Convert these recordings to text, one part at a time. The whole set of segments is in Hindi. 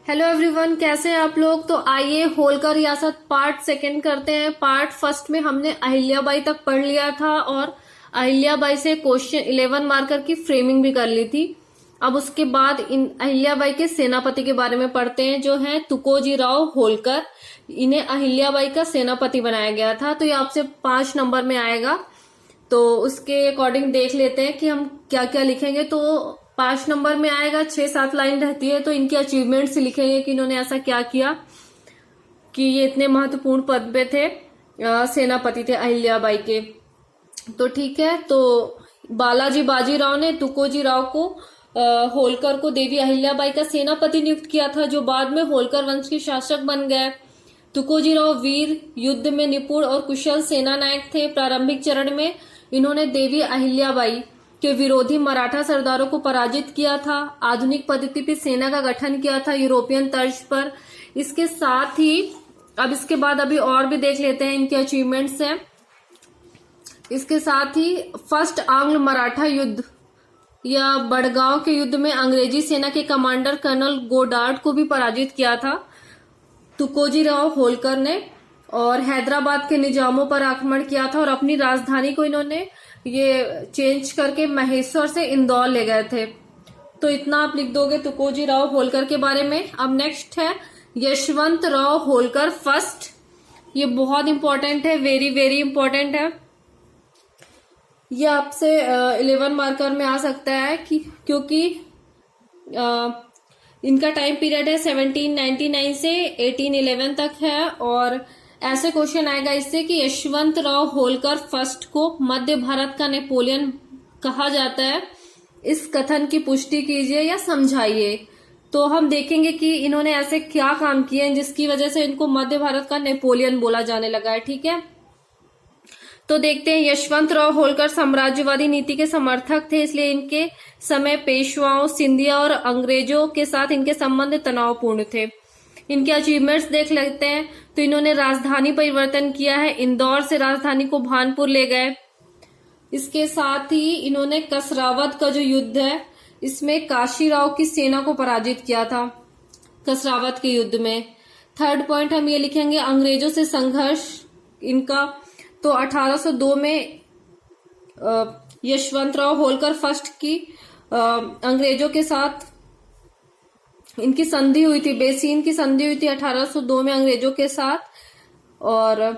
हेलो एवरीवन, कैसे हैं आप लोग। तो आइए होलकर रियासत पार्ट सेकंड करते हैं। पार्ट फर्स्ट में हमने अहिल्याबाई तक पढ़ लिया था और अहिल्याबाई से क्वेश्चन 11 मार्कर की फ्रेमिंग भी कर ली थी। अब उसके बाद इन अहिल्याबाई के सेनापति के बारे में पढ़ते हैं, जो है तुकोजी राव होलकर। इन्हें अहिल्याबाई का सेनापति बनाया गया था। तो ये आपसे 5 नंबर में आएगा, तो उसके अकॉर्डिंग देख लेते हैं कि हम क्या क्या लिखेंगे। तो 5 नंबर में आएगा, 6-7 लाइन रहती है, तो इनके अचीवमेंट्स लिखेंगे कि इन्होंने ऐसा क्या किया कि ये इतने महत्वपूर्ण पद पे थे, सेनापति थे अहिल्याबाई के। तो ठीक है, तो बालाजी बाजीराव ने तुकोजी राव को होलकर को देवी अहिल्याबाई का सेनापति नियुक्त किया था, जो बाद में होलकर वंश के शासक बन गए। तुकोजी राव वीर, युद्ध में निपुण और कुशल सेना नायक थे। प्रारंभिक चरण में इन्होंने देवी अहिल्याबाई के विरोधी मराठा सरदारों को पराजित किया था। आधुनिक पद्धति पर सेना का गठन किया था, यूरोपियन तर्ज पर। इसके साथ ही अब इसके बाद अभी और भी देख लेते हैं इनके अचीवमेंट्स हैं। इसके साथ ही फर्स्ट आंग्ल मराठा युद्ध या बड़गांव के युद्ध में अंग्रेजी सेना के कमांडर कर्नल गोडार्ड को भी पराजित किया था तुकोजी राव होलकर ने। और हैदराबाद के निजामों पर आक्रमण किया था और अपनी राजधानी को इन्होंने ये चेंज करके महेश्वर से इंदौर ले गए थे। तो इतना आप लिख दोगे तुकोजी राव होलकर के बारे में। अब नेक्स्ट है यशवंत राव होलकर फर्स्ट। ये बहुत इंपॉर्टेंट है, वेरी वेरी इंपॉर्टेंट है। ये आपसे 11 मार्कर में आ सकता है कि क्योंकि इनका टाइम पीरियड है 1799 से 1811 तक है। और ऐसे क्वेश्चन आएगा इससे कि यशवंत राव होलकर फर्स्ट को मध्य भारत का नेपोलियन कहा जाता है। इस कथन की पुष्टि कीजिए या समझाइए। तो हम देखेंगे कि इन्होंने ऐसे क्या काम किए हैं जिसकी वजह से इनको मध्य भारत का नेपोलियन बोला जाने लगा है। ठीक है, तो देखते हैं। यशवंत राव होलकर साम्राज्यवादी नीति के समर्थक थे, इसलिए इनके समय पेशवाओं, सिंधिया और अंग्रेजों के साथ इनके संबंध तनावपूर्ण थे। इनके अचीवमेंट्स देख लेते हैं। तो इन्होंने राजधानी परिवर्तन किया है, इंदौर से राजधानी को भानपुर ले गए। इसके साथ ही इन्होंने कसरावद का जो युद्ध है, इसमें काशीराव की सेना को पराजित किया था कसरावद के युद्ध में। थर्ड पॉइंट हम ये लिखेंगे, अंग्रेजों से संघर्ष इनका। तो 1802 में यशवंतराव होलकर फर्स्ट की अंग्रेजों के साथ इनकी संधि हुई थी, बेसीन की संधि हुई थी 1802 में अंग्रेजों के साथ। और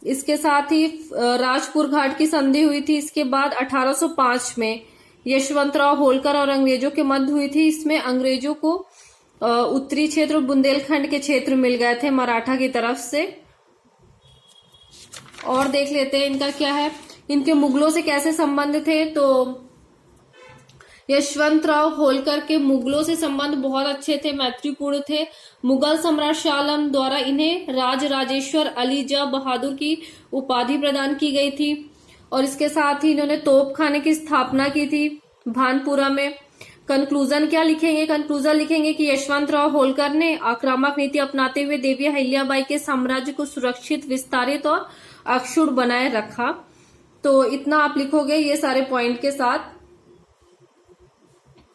इसके साथ ही राजपुर घाट की संधि हुई थी। इसके बाद 1805 में यशवंतराव होलकर और अंग्रेजों के मध्य हुई थी। इसमें अंग्रेजों को उत्तरी क्षेत्र बुंदेलखंड के क्षेत्र मिल गए थे मराठा की तरफ से। और देख लेते हैं इनका क्या है, इनके मुगलों से कैसे संबंध थे। तो यशवंतराव होलकर के मुगलों से संबंध बहुत अच्छे थे, मैत्रीपूर्ण थे। मुगल सम्राट शाह आलम द्वारा इन्हें राज राजेश्वर अली जा बहादुर की उपाधि प्रदान की गई थी। और इसके साथ ही इन्होंने तोपखाने की स्थापना की थी भानपुरा में। कंक्लूजन क्या लिखेंगे, कंक्लूजन लिखेंगे कि यशवंतराव होलकर ने आक्रामक नीति अपनाते हुए देवी अहिल्याबाई के साम्राज्य को सुरक्षित, विस्तारित और अक्षुण्ण बनाए रखा। तो इतना आप लिखोगे ये सारे पॉइंट के साथ।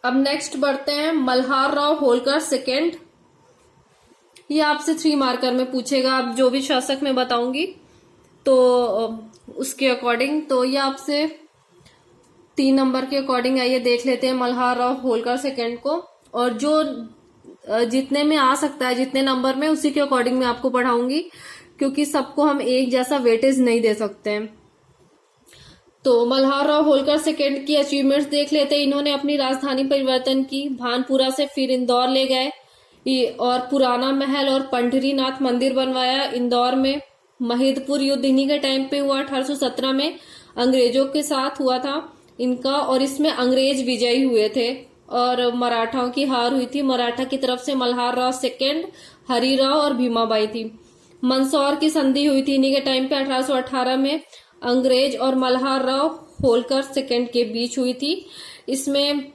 अब नेक्स्ट बढ़ते हैं, मल्हार राव होलकर सेकेंड। ये आपसे 3 मार्कर में पूछेगा, अब जो भी शासक मैं बताऊंगी तो उसके अकॉर्डिंग। तो ये आपसे 3 नंबर के अकॉर्डिंग आइए देख लेते हैं मल्हार राव होलकर सेकेंड को। और जो जितने में आ सकता है, जितने नंबर में, उसी के अकॉर्डिंग मैं आपको पढ़ाऊंगी, क्योंकि सबको हम एक जैसा वेटेज नहीं दे सकते हैं। तो मल्हार राव होलकर सेकेंड की अचीवमेंट्स देख लेते हैं। इन्होंने अपनी राजधानी परिवर्तन की, भानपुरा से फिर इंदौर ले गए और पुराना महल और पंढरीनाथ मंदिर बनवाया इंदौर में। महिदपुर युद्ध इन्हीं के टाइम पे हुआ, 1817 में अंग्रेजों के साथ हुआ था इनका। और इसमें अंग्रेज विजयी हुए थे और मराठाओं की हार हुई थी। मराठा की तरफ से मल्हार राव सेकेंड, हरिराव और भीमाबाई थी। मंदसौर की संधि हुई थी इन्हीं के टाइम पे 1818 में, अंग्रेज और मल्हार राव होलकर सेकेंड के बीच हुई थी। इसमें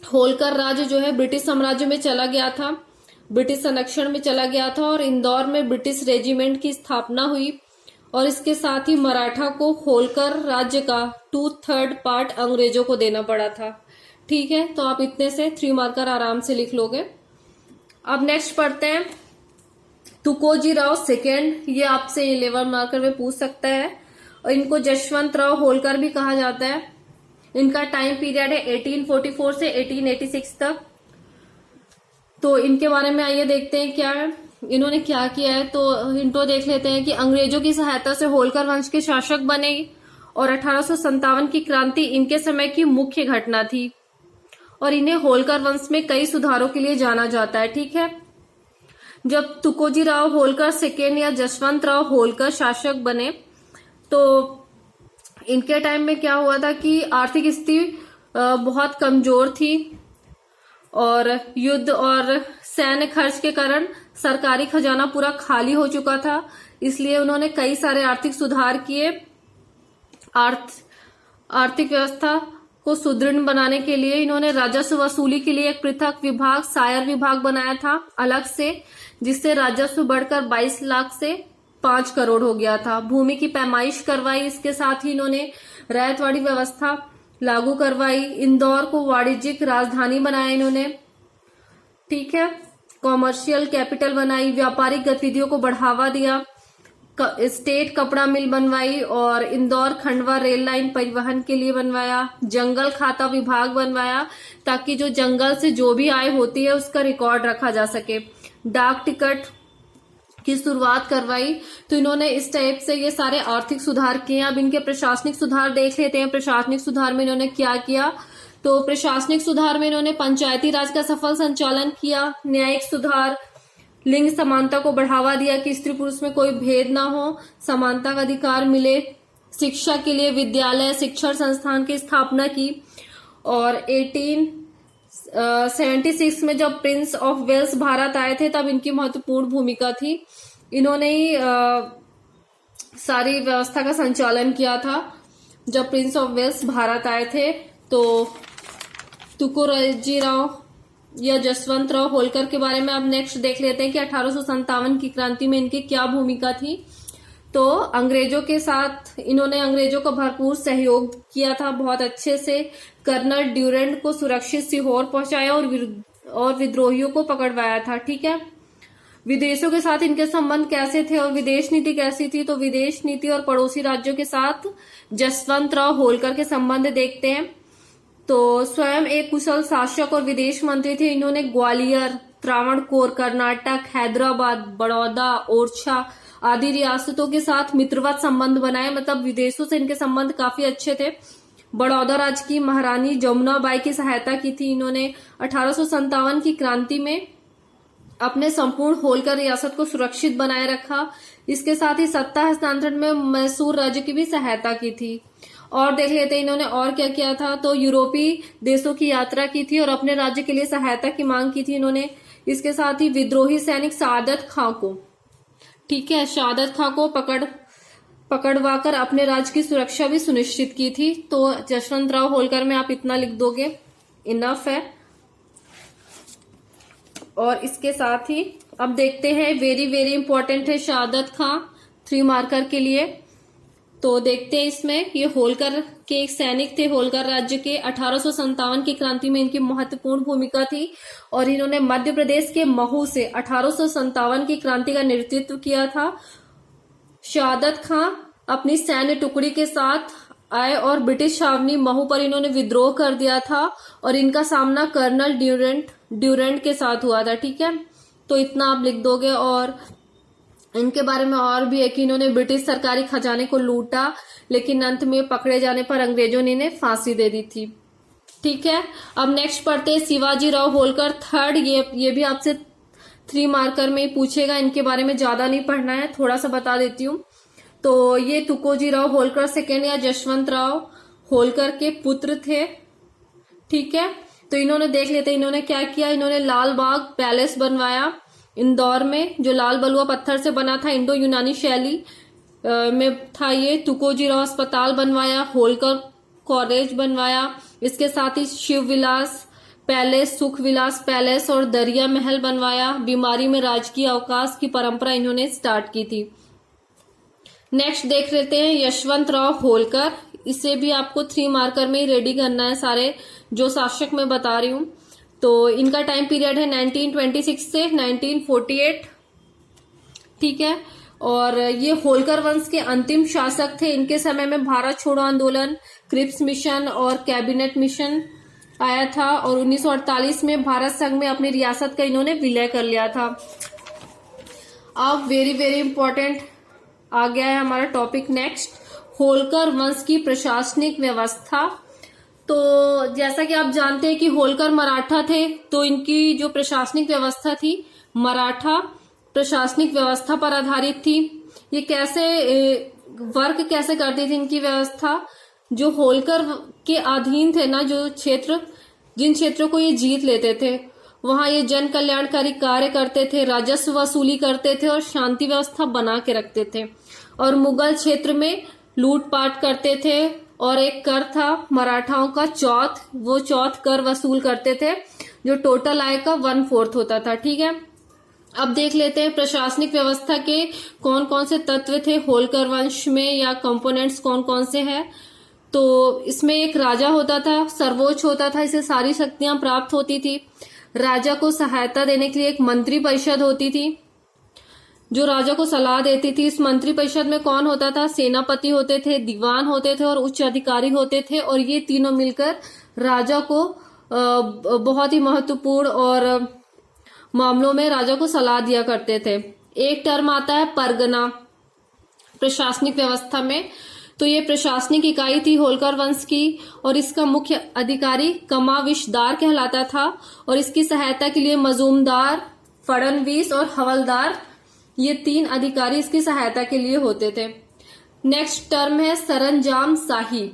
होलकर राज्य जो है ब्रिटिश साम्राज्य में चला गया था, ब्रिटिश संरक्षण में चला गया था। और इंदौर में ब्रिटिश रेजिमेंट की स्थापना हुई। और इसके साथ ही मराठा को होलकर राज्य का 2/3 पार्ट अंग्रेजों को देना पड़ा था। ठीक है, तो आप इतने से 3 मार्कर आराम से लिख लोगे। अब नेक्स्ट पढ़ते हैं तुकोजी राव सेकेंड, ये आपसे 11 मार्कर में पूछ सकता है। और इनको जशवंत राव होलकर भी कहा जाता है। इनका टाइम पीरियड है 1844 से 1886 तक। तो इनके बारे में आइए देखते हैं क्या है, इन्होंने क्या किया है। तो इंट्रो देख लेते हैं कि अंग्रेजों की सहायता से होलकर वंश के शासक बने और 1857 की क्रांति इनके समय की मुख्य घटना थी और इन्हें होलकर वंश में कई सुधारों के लिए जाना जाता है। ठीक है, जब तुकोजी राव होलकर सेकेंड या जसवंत राव होलकर शासक बने तो इनके टाइम में क्या हुआ था कि आर्थिक स्थिति बहुत कमजोर थी और युद्ध और सैन्य खर्च के कारण सरकारी खजाना पूरा खाली हो चुका था। इसलिए उन्होंने कई सारे आर्थिक सुधार किए। आर्थिक व्यवस्था को सुदृढ़ बनाने के लिए इन्होंने राजस्व वसूली के लिए एक पृथक विभाग, सायर विभाग बनाया था अलग से, जिससे राजस्व बढ़कर 22 लाख से 5 करोड़ हो गया था। भूमि की पैमाइश करवाई। इसके साथ ही इन्होंने रैयतवाड़ी व्यवस्था लागू करवाई। इंदौर को वाणिज्यिक राजधानी बनाया इन्होंने। ठीक है, कॉमर्शियल कैपिटल बनाई, व्यापारिक गतिविधियों को बढ़ावा दिया, स्टेट कपड़ा मिल बनवाई और इंदौर खंडवा रेल लाइन परिवहन के लिए बनवाया। जंगल खाता विभाग बनवाया ताकि जो जंगल से जो भी आय होती है उसका रिकॉर्ड रखा जा सके। डाक टिकट की शुरुआत करवाई। तो इन्होंने इस टाइप से ये सारे आर्थिक सुधार किए। अब इनके प्रशासनिक सुधार देख लेते हैं। प्रशासनिक सुधार में इन्होंने क्या किया। तो प्रशासनिक सुधार में इन्होंने पंचायती राज का सफल संचालन किया, न्यायिक सुधार, लिंग समानता को बढ़ावा दिया कि स्त्री पुरुष में कोई भेद ना हो, समानता का अधिकार मिले, शिक्षा के लिए विद्यालय शिक्षण संस्थान की स्थापना की। और 1876 में जब प्रिंस ऑफ वेल्स भारत आए थे तब इनकी महत्वपूर्ण भूमिका थी। इन्होंने ही सारी व्यवस्था का संचालन किया था जब प्रिंस ऑफ वेल्स भारत आए थे। तो तुकोजी राव या जसवंत राव होलकर के बारे में अब नेक्स्ट देख लेते हैं कि 1857 की क्रांति में इनकी क्या भूमिका थी। तो अंग्रेजों के साथ इन्होंने अंग्रेजों का भरपूर सहयोग किया था बहुत अच्छे से। कर्नल ड्यूरेंट को सुरक्षित सीहोर पहुंचाया और विद्रोहियों को पकड़वाया था। ठीक है, विदेशों के साथ इनके संबंध कैसे थे और विदेश नीति कैसी थी। तो विदेश नीति और पड़ोसी राज्यों के साथ जसवंत राव होलकर के संबंध देखते हैं। तो स्वयं एक कुशल शासक और विदेश मंत्री थे। इन्होंने ग्वालियर, त्रावणकोर, कर्नाटक, हैदराबाद, बड़ौदा, ओरछा आदि रियासतों के साथ मित्रवत संबंध बनाए। मतलब विदेशों से इनके संबंध काफी अच्छे थे। बड़ौदा राज्य की महारानी जमुनाबाई की सहायता की थी इन्होंने। 1857 की क्रांति में अपने संपूर्ण होलकर रियासत को सुरक्षित बनाए रखा। इसके साथ ही सत्ता हस्तांतरण में मैसूर राज्य की भी सहायता की थी। और देख लेते हैं इन्होंने और क्या किया था। तो यूरोपीय देशों की यात्रा की थी और अपने राज्य के लिए सहायता की मांग की थी इन्होंने। इसके साथ ही विद्रोही सैनिक शहादत खां को, ठीक है, शहादत खां को पकड़वाकर अपने राज्य की सुरक्षा भी सुनिश्चित की थी। तो जसवंत राव होलकर में आप इतना लिख दोगे, इनफ है। और इसके साथ ही अब देखते हैं, वेरी वेरी इंपॉर्टेंट है शहादत खां 3 मार्कर के लिए। तो देखते हैं इसमें, ये होलकर के एक सैनिक थे होलकर राज्य के। 1857 की क्रांति में इनकी महत्वपूर्ण भूमिका थी और इन्होंने मध्य प्रदेश के महू से 1857 की क्रांति का नेतृत्व किया था। शहादत खां अपनी सैन्य टुकड़ी के साथ आए और ब्रिटिश छावनी महू पर इन्होंने विद्रोह कर दिया था और इनका सामना कर्नल ड्यूरेंट के साथ हुआ था। ठीक है, तो इतना आप लिख दोगे। और इनके बारे में और भी है कि इन्होंने ब्रिटिश सरकारी खजाने को लूटा, लेकिन अंत में पकड़े जाने पर अंग्रेजों ने इन्हें फांसी दे दी थी। ठीक है, अब नेक्स्ट पढ़ते हैं शिवाजी राव होलकर थर्ड। ये भी आपसे 3 मार्कर में पूछेगा। इनके बारे में ज्यादा नहीं पढ़ना है, थोड़ा सा बता देती हूँ। तो ये तुकोजी राव होलकर सेकेंड या जसवंत राव होलकर के पुत्र थे। ठीक है, तो इन्होंने देख लेते हैं इन्होंने क्या किया। इन्होंने लाल बाग पैलेस बनवाया इंदौर में, जो लाल बलुआ पत्थर से बना था, इंडो यूनानी शैली में था ये। तुकोजी राव अस्पताल बनवाया, होलकर कॉलेज बनवाया। इसके साथ ही शिव विलास पैलेस, सुख विलास पैलेस और दरिया महल बनवाया। बीमारी में राजकीय अवकाश की परंपरा इन्होंने स्टार्ट की थी। नेक्स्ट देख लेते हैं यशवंत राव होलकर। इसे भी आपको 3 मार्कर में ही रेडी करना है सारे जो शासक मैं बता रही हूँ। तो इनका टाइम पीरियड है 1926 से 1948, ठीक है। और ये होलकर वंश के अंतिम शासक थे। इनके समय में भारत छोड़ो आंदोलन, क्रिप्स मिशन और कैबिनेट मिशन आया था, और 1948 में भारत संघ में अपनी रियासत का इन्होंने विलय कर लिया था। अब वेरी वेरी इंपॉर्टेंट आ गया है हमारा टॉपिक नेक्स्ट, होलकर वंश की प्रशासनिक व्यवस्था। तो जैसा कि आप जानते हैं कि होलकर मराठा थे, तो इनकी जो प्रशासनिक व्यवस्था थी मराठा प्रशासनिक व्यवस्था पर आधारित थी। ये कैसे वर्क कैसे करती थी इनकी व्यवस्था, जो होलकर के अधीन थे ना जो क्षेत्र, जिन क्षेत्रों को ये जीत लेते थे वहां ये जन कल्याणकारी कार्य करते थे, राजस्व वसूली करते थे और शांति व्यवस्था बना के रखते थे। और मुगल क्षेत्र में लूटपाट करते थे, और एक कर था मराठाओं का चौथ, वो चौथ कर वसूल करते थे जो टोटल आय का 1/4 होता था, ठीक है। अब देख लेते हैं प्रशासनिक व्यवस्था के कौन कौन से तत्व थे होलकर वंश में, या कंपोनेंट्स कौन कौन से हैं। तो इसमें एक राजा होता था, सर्वोच्च होता था, इसे सारी शक्तियां प्राप्त होती थी। राजा को सहायता देने के लिए एक मंत्री परिषद होती थी जो राजा को सलाह देती थी। इस मंत्री परिषद में कौन होता था, सेनापति होते थे, दीवान होते थे और उच्च अधिकारी होते थे, और ये तीनों मिलकर राजा को बहुत ही महत्वपूर्ण और मामलों में राजा को सलाह दिया करते थे। एक टर्म आता है परगना प्रशासनिक व्यवस्था में, तो ये प्रशासनिक इकाई थी होलकर वंश की, और इसका मुख्य अधिकारी कमाविशदार कहलाता था, और इसकी सहायता के लिए मजूमदार, फड़नवीस और हवलदार, ये 3 अधिकारी इसकी सहायता के लिए होते थे। नेक्स्ट टर्म है सरंजाम शाही।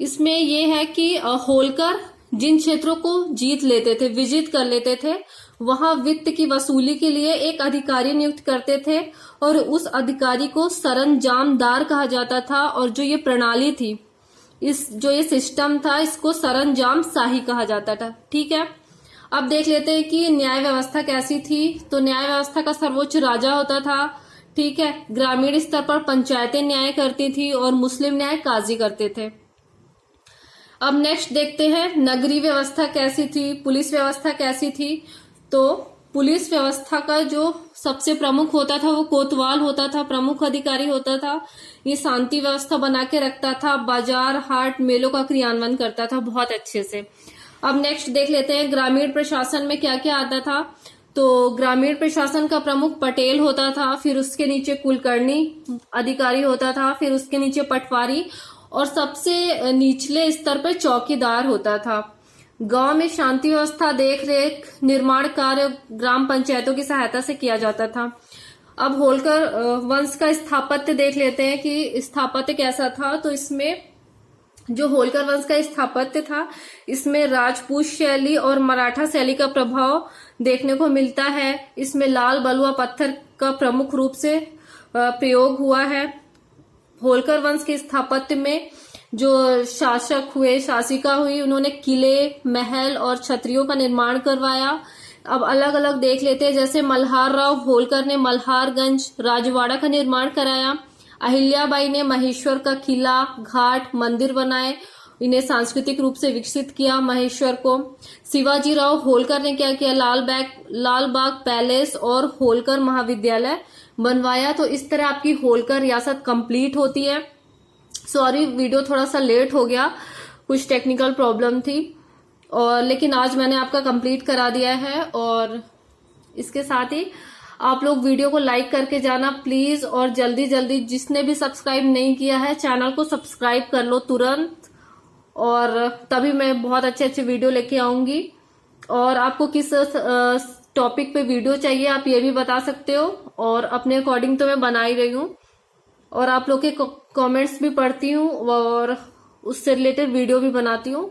इसमें यह है कि होलकर जिन क्षेत्रों को जीत लेते थे, विजित कर लेते थे, वहां वित्त की वसूली के लिए एक अधिकारी नियुक्त करते थे, और उस अधिकारी को सरंजामदार कहा जाता था। और जो ये प्रणाली थी, जो ये सिस्टम था, इसको सरंजाम शाही कहा जाता था, ठीक है। अब देख लेते हैं कि न्याय व्यवस्था कैसी थी। तो न्याय व्यवस्था का सर्वोच्च राजा होता था, ठीक है। ग्रामीण स्तर पर पंचायतें न्याय करती थी और मुस्लिम न्याय काजी करते थे। अब नेक्स्ट देखते हैं नगरीय व्यवस्था कैसी थी, पुलिस व्यवस्था कैसी थी। तो पुलिस व्यवस्था का जो सबसे प्रमुख होता था वो कोतवाल होता था, प्रमुख अधिकारी होता था। ये शांति व्यवस्था बना के रखता था, बाजार हाट मेलों का क्रियान्वयन करता था बहुत अच्छे से। अब नेक्स्ट देख लेते हैं ग्रामीण प्रशासन में क्या क्या आता था। तो ग्रामीण प्रशासन का प्रमुख पटेल होता था, फिर उसके नीचे कुलकर्णी अधिकारी होता था, फिर उसके नीचे पटवारी, और सबसे निचले स्तर पर चौकीदार होता था। गांव में शांति व्यवस्था, देख रेख, निर्माण कार्य ग्राम पंचायतों की सहायता से किया जाता था। अब होलकर वंश का स्थापत्य देख लेते हैं कि स्थापत्य कैसा था। तो इसमें जो होलकर वंश का स्थापत्य था, इसमें राजपूत शैली और मराठा शैली का प्रभाव देखने को मिलता है। इसमें लाल बलुआ पत्थर का प्रमुख रूप से प्रयोग हुआ है। होलकर वंश के स्थापत्य में जो शासक हुए, शासिका हुई, उन्होंने किले, महल और छतरियों का निर्माण करवाया। अब अलग अलग देख लेते हैं, जैसे मल्हार राव होलकर ने मल्हारगंज राजवाड़ा का निर्माण कराया। अहिल्याबाई ने महेश्वर का किला, घाट, मंदिर बनाए, इन्हें सांस्कृतिक रूप से विकसित किया महेश्वर को। शिवाजी राव होलकर ने क्या किया, लालबाग पैलेस और होलकर महाविद्यालय बनवाया। तो इस तरह आपकी होलकर रियासत कंप्लीट होती है। सॉरी, वीडियो थोड़ा सा लेट हो गया, कुछ टेक्निकल प्रॉब्लम थी, और लेकिन आज मैंने आपका कंप्लीट करा दिया है। और इसके साथ ही आप लोग वीडियो को लाइक करके जाना प्लीज, और जल्दी जल्दी जिसने भी सब्सक्राइब नहीं किया है चैनल को सब्सक्राइब कर लो तुरंत, और तभी मैं बहुत अच्छे अच्छे वीडियो लेके आऊंगी। और आपको किस टॉपिक पे वीडियो चाहिए आप ये भी बता सकते हो, और अपने अकॉर्डिंग तो मैं बना ही रही हूँ, और आप लोग के कमेंट्स भी पढ़ती हूँ और उससे रिलेटेड वीडियो भी बनाती हूँ।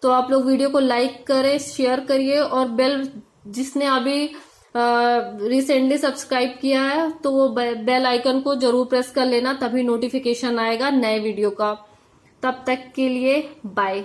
तो आप लोग वीडियो को लाइक करें, शेयर करिए, और बेल, जिसने अभी रिसेंटली सब्सक्राइब किया है तो वो बेल आइकन को जरूर प्रेस कर लेना, तभी नोटिफिकेशन आएगा नए वीडियो का। तब तक के लिए बाय।